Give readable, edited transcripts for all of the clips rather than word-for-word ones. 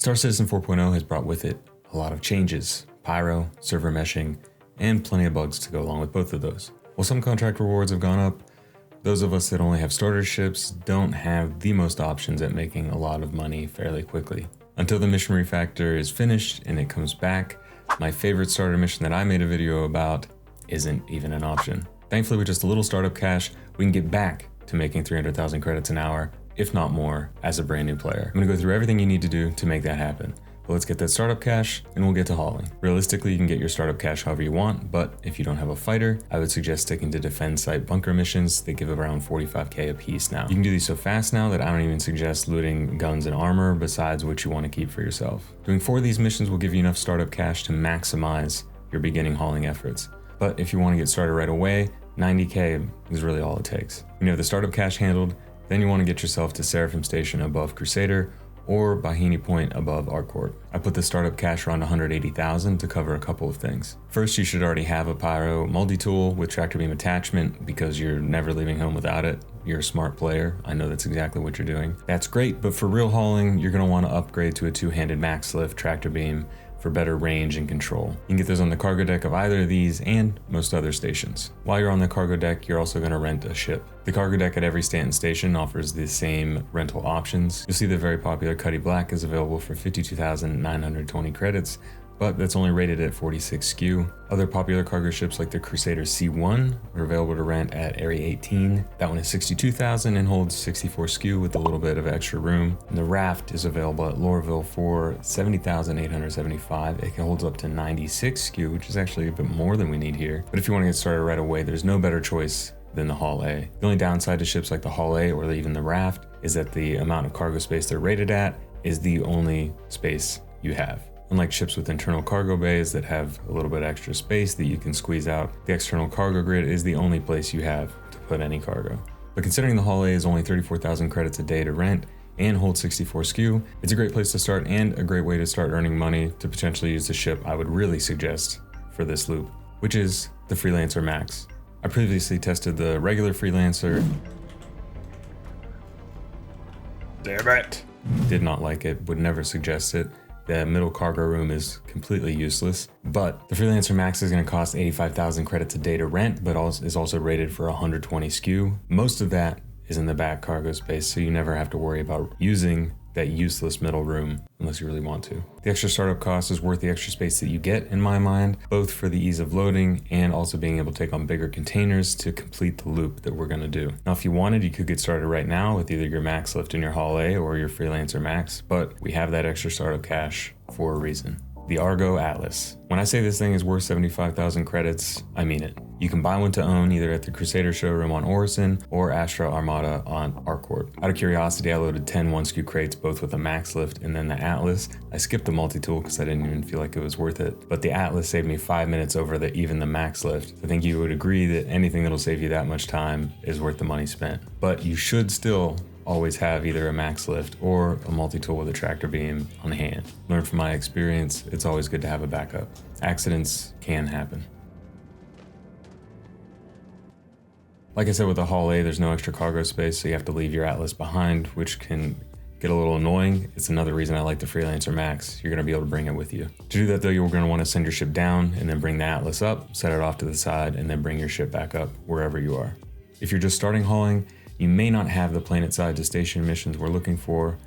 Star Citizen 4.0 has brought with it a lot of changes, pyro, server meshing, and plenty of bugs to go along with both of those. While some contract rewards have gone up, those of us that only have starter ships don't have the most options at making a lot of money fairly quickly. Until the mission refactor is finished and it comes back, my favorite starter mission that I made a video about isn't even an option. Thankfully, with just a little startup cash, we can get back to making 300,000 credits an hour, if not more, as a brand new player. I'm gonna go through everything you need to do to make that happen. But let's get that startup cash and we'll get to hauling. Realistically, you can get your startup cash however you want, but if you don't have a fighter, I would suggest sticking to defend site bunker missions. They give around 45k a piece now. You can do these so fast now that I don't even suggest looting guns and armor besides what you want to keep for yourself. Doing 4 of these missions will give you enough startup cash to maximize your beginning hauling efforts. But if you want to get started right away, 90k is really all it takes. When you have the startup cash handled, then you want to get yourself to Seraphim Station above Crusader or Bahini Point above Arcorp. I put the startup cash around 180,000 to cover a couple of things. First, you should already have a pyro multi-tool with tractor beam attachment because you're never leaving home without it. You're a smart player. I know that's exactly what you're doing. That's great, but for real hauling, you're gonna wanna upgrade to a 2-handed max lift tractor beam for better range and control. You can get those on the cargo deck of either of these and most other stations. While you're on the cargo deck, you're also gonna rent a ship. The cargo deck at every Stanton station offers the same rental options. You'll see the very popular Cuddy Black is available for 52,920 credits, but that's only rated at 46 SKU. Other popular cargo ships like the Crusader C1 are available to rent at Area 18. That one is 62,000 and holds 64 SKU with a little bit of extra room. And the Raft is available at Lorville for 70,875. It holds up to 96 SKU, which is actually a bit more than we need here. But if you want to get started right away, there's no better choice than the Hall A. The only downside to ships like the Hall A or even the Raft is that the amount of cargo space they're rated at is the only space you have. Unlike ships with internal cargo bays that have a little bit extra space that you can squeeze out, the external cargo grid is the only place you have to put any cargo. But considering the Hall A is only 34,000 credits a day to rent and holds 64 SKU, it's a great place to start and a great way to start earning money to potentially use the ship I would really suggest for this loop, which is the Freelancer Max. I previously tested the regular Freelancer. Damn it! Did not like it, would never suggest it. The middle cargo room is completely useless, but the Freelancer Max is going to cost 85,000 credits a day to rent, but is also rated for 120 SKU. Most of that is in the back cargo space, so you never have to worry about using that useless middle room unless you really want to. The extra startup cost is worth the extra space that you get in my mind, both for the ease of loading and also being able to take on bigger containers to complete the loop that we're gonna do. Now, if you wanted, you could get started right now with either your max lift in your Hall A or your Freelancer Max, but we have that extra startup cash for a reason. The Argo Atlas. When I say this thing is worth 75,000 credits, I mean it. You can buy one to own either at the Crusader showroom on Orison or Astra Armada on Arcorp. Out of curiosity, I loaded 10 1-SKU crates, both with a max lift and then the Atlas. I skipped the multi-tool because I didn't even feel like it was worth it, but the Atlas saved me 5 minutes over even the max lift. I think you would agree that anything that'll save you that much time is worth the money spent. But you should still always have either a max lift or a multi-tool with a tractor beam on hand. Learn from my experience, it's always good to have a backup. Accidents can happen. Like I said, with the Hall A, there's no extra cargo space, so you have to leave your Atlas behind, which can get a little annoying. It's another reason I like the Freelancer Max. You're gonna be able to bring it with you. To do that though, you're gonna wanna send your ship down and then bring the Atlas up, set it off to the side, and then bring your ship back up wherever you are. If you're just starting hauling, you may not have the planet side to station missions we're looking for,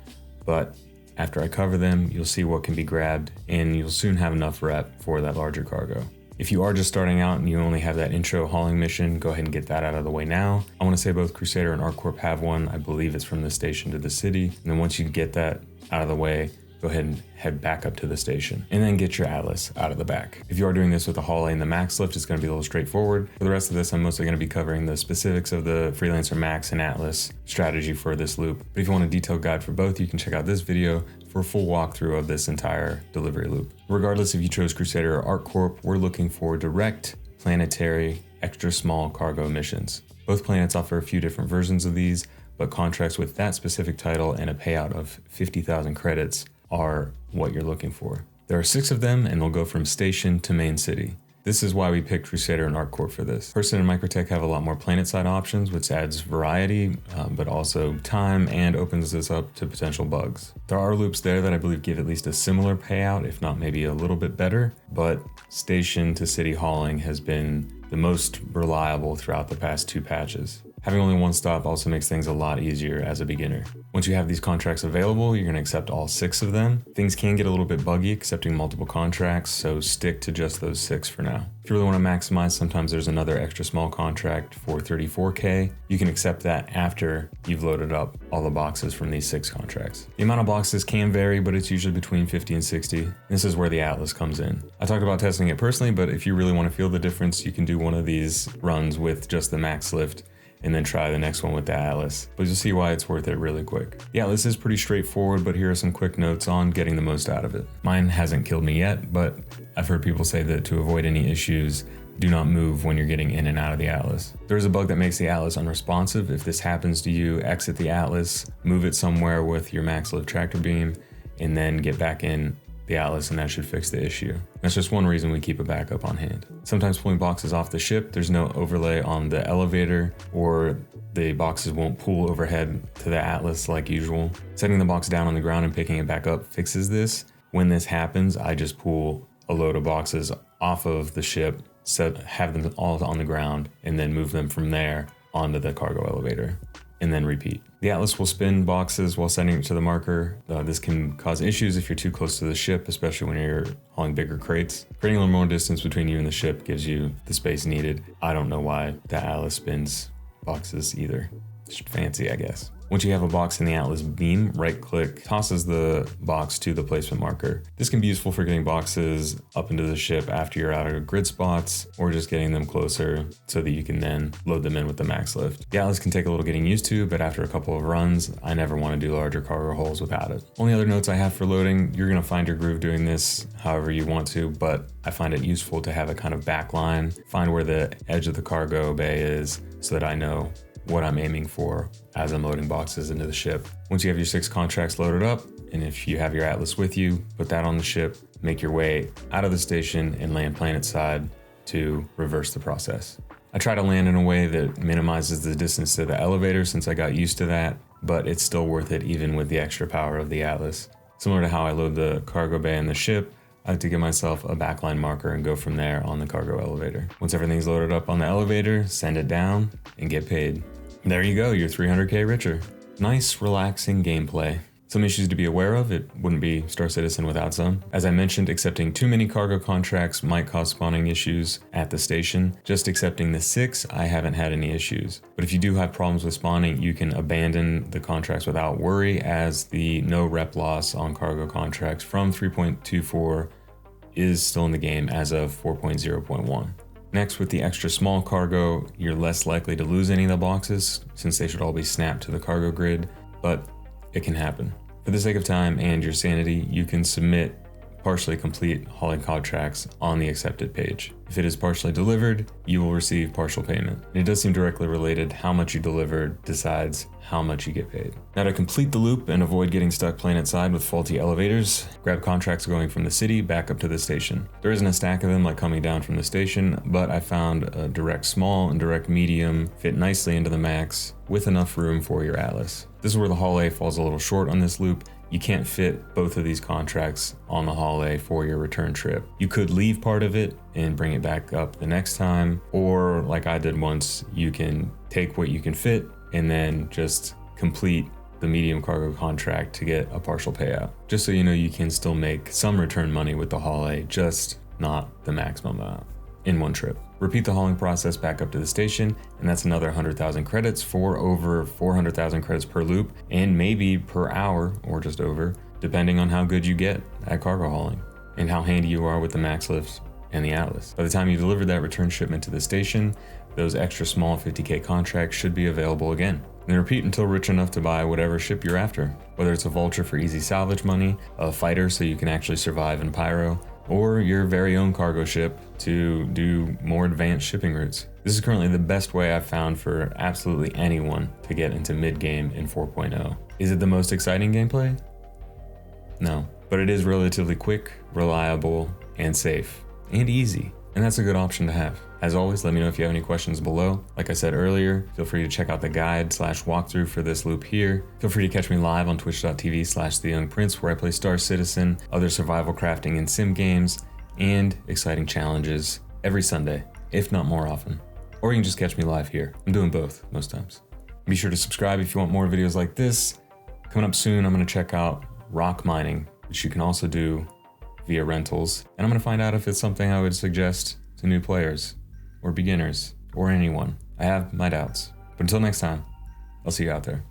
but after I cover them, you'll see what can be grabbed and you'll soon have enough rep for that larger cargo. If you are just starting out and you only have that intro hauling mission, go ahead and get that out of the way now. I want to say both Crusader and Arcorp have one. I believe it's from the station to the city. And then once you get that out of the way, go ahead and head back up to the station and then get your Atlas out of the back. If you are doing this with the Hall A and the Max Lift, it's going to be a little straightforward. For the rest of this, I'm mostly going to be covering the specifics of the Freelancer Max and Atlas strategy for this loop. But if you want a detailed guide for both, you can check out this video for a full walkthrough of this entire delivery loop. Regardless if you chose Crusader or Arcorp, we're looking for direct, planetary, extra small cargo missions. Both planets offer a few different versions of these, but contracts with that specific title and a payout of 50,000 credits are what you're looking for. There are 6 of them and they'll go from station to main city. This is why we picked Crusader and ArcCorp for this. Person and Microtech have a lot more planet side options, which adds variety, but also time and opens this up to potential bugs. There are loops there that I believe give at least a similar payout, if not maybe a little bit better, but station to city hauling has been the most reliable throughout the past 2 patches. Having only one stop also makes things a lot easier as a beginner. Once you have these contracts available, you're going to accept all 6 of them. Things can get a little bit buggy accepting multiple contracts, so stick to just those 6 for now. If you really want to maximize, sometimes there's another extra small contract for 34K. You can accept that after you've loaded up all the boxes from these 6 contracts. The amount of boxes can vary, but it's usually between 50 and 60. This is where the Atlas comes in. I talked about testing it personally, but if you really want to feel the difference, you can do one of these runs with just the max lift and then try the next one with the Atlas. But you'll see why it's worth it really quick. The Atlas is pretty straightforward, but here are some quick notes on getting the most out of it. Mine hasn't killed me yet, but I've heard people say that to avoid any issues, do not move when you're getting in and out of the Atlas. There is a bug that makes the Atlas unresponsive. If this happens to you, exit the Atlas, move it somewhere with your max lift tractor beam, and then get back in the Atlas, and that should fix the issue. That's just one reason we keep a backup on hand. Sometimes pulling boxes off the ship, there's no overlay on the elevator, or the boxes won't pull overhead to the Atlas like usual. Setting the box down on the ground and picking it back up fixes this. When this happens, I just pull a load of boxes off of the ship, have them all on the ground, and then move them from there onto the cargo elevator, and then repeat. The Atlas will spin boxes while sending it to the marker. This can cause issues if you're too close to the ship, especially when you're hauling bigger crates. Creating a little more distance between you and the ship gives you the space needed. I don't know why the Atlas spins boxes either. Just fancy, I guess. Once you have a box in the Atlas beam, right-click tosses the box to the placement marker. This can be useful for getting boxes up into the ship after you're out of grid spots, or just getting them closer so that you can then load them in with the max lift. The Atlas can take a little getting used to, but after a couple of runs, I never want to do larger cargo holes without it. Only other notes I have for loading, you're going to find your groove doing this however you want to, but I find it useful to have a kind of back line, find where the edge of the cargo bay is so that I know what I'm aiming for as I'm loading boxes into the ship. Once you have your 6 contracts loaded up, and if you have your Atlas with you, put that on the ship, make your way out of the station and land planet side to reverse the process. I try to land in a way that minimizes the distance to the elevator since I got used to that, but it's still worth it even with the extra power of the Atlas. Similar to how I load the cargo bay in the ship, I like to give myself a backline marker and go from there on the cargo elevator. Once everything's loaded up on the elevator, send it down and get paid. There you go, you're 300K richer. Nice, relaxing gameplay. Some issues to be aware of, it wouldn't be Star Citizen without some. As I mentioned, accepting too many cargo contracts might cause spawning issues at the station. Just accepting the 6, I haven't had any issues. But if you do have problems with spawning, you can abandon the contracts without worry, as the no rep loss on cargo contracts from 3.24 is still in the game as of 4.0.1. Next, with the extra small cargo, you're less likely to lose any of the boxes since they should all be snapped to the cargo grid, but it can happen. For the sake of time and your sanity, you can submit partially complete hauling contracts on the accepted page. If it is partially delivered, you will receive partial payment. And it does seem directly related. How much you delivered decides how much you get paid. Now, to complete the loop and avoid getting stuck planet side with faulty elevators, grab contracts going from the city back up to the station. There isn't a stack of them like coming down from the station, but I found a direct small and direct medium fit nicely into the max with enough room for your Atlas. This is where the Haul A falls a little short on this loop. You can't fit both of these contracts on the Haul A for your return trip. You could leave part of it and bring it back up the next time, or like I did once, you can take what you can fit and then just complete the medium cargo contract to get a partial payout. Just so you know, you can still make some return money with the Haul A, just not the maximum amount in one trip. Repeat the hauling process back up to the station, and that's another 100,000 credits for over 400,000 credits per loop, and maybe per hour or just over, depending on how good you get at cargo hauling and how handy you are with the max lifts and the Atlas. By the time you deliver that return shipment to the station, those extra small 50K contracts should be available again. And then repeat until rich enough to buy whatever ship you're after, whether it's a vulture for easy salvage money, a fighter so you can actually survive in pyro, or your very own cargo ship to do more advanced shipping routes. This is currently the best way I've found for absolutely anyone to get into mid-game in 4.0. Is it the most exciting gameplay? No, but it is relatively quick, reliable, and safe, and easy. And that's a good option to have. As always, let me know if you have any questions below. Like I said earlier, feel free to check out the guide/walkthrough for this loop here. Feel free to catch me live on twitch.tv/theyngprince, where I play Star Citizen, other survival crafting and sim games, and exciting challenges every Sunday, if not more often. Or you can just catch me live here. I'm doing both most times. Be sure to subscribe if you want more videos like this. Coming up soon, I'm going to check out rock mining, which you can also do via rentals. And I'm going to find out if it's something I would suggest to new players or beginners or anyone. I have my doubts. But until next time, I'll see you out there.